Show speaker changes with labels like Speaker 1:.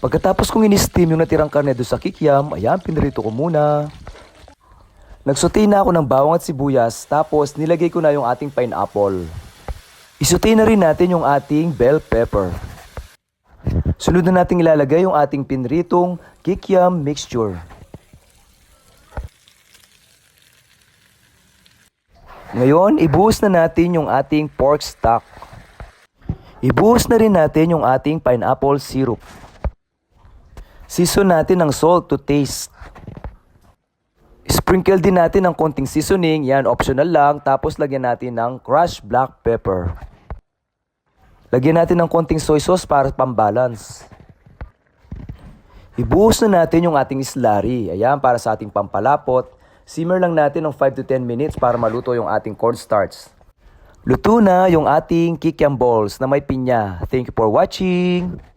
Speaker 1: Pagkatapos kong in-steam yung natirang karne doon sa kikiam, ayan, pinrito ko muna. Nagsote na ako ng bawang at sibuyas, tapos nilagay ko na yung ating pineapple. Isote na rin natin yung ating bell pepper. Sunod na natin ilalagay yung ating pinritong kikiam mixture. Ngayon, ibuhos na natin yung ating pork stock. Ibuhos na rin natin yung ating pineapple syrup. Season natin ng salt to taste. Sprinkle din natin ng konting seasoning, yan optional lang, tapos lagyan natin ng crushed black pepper. Lagyan natin ng konting soy sauce para pambalance. Ibuhos na natin yung ating slurry, ayan para sa ating pampalapot. Simmer lang natin ng 5 to 10 minutes para maluto yung ating cornstarch. Luto na yung ating kikiam balls na may pinya. Thank you for watching!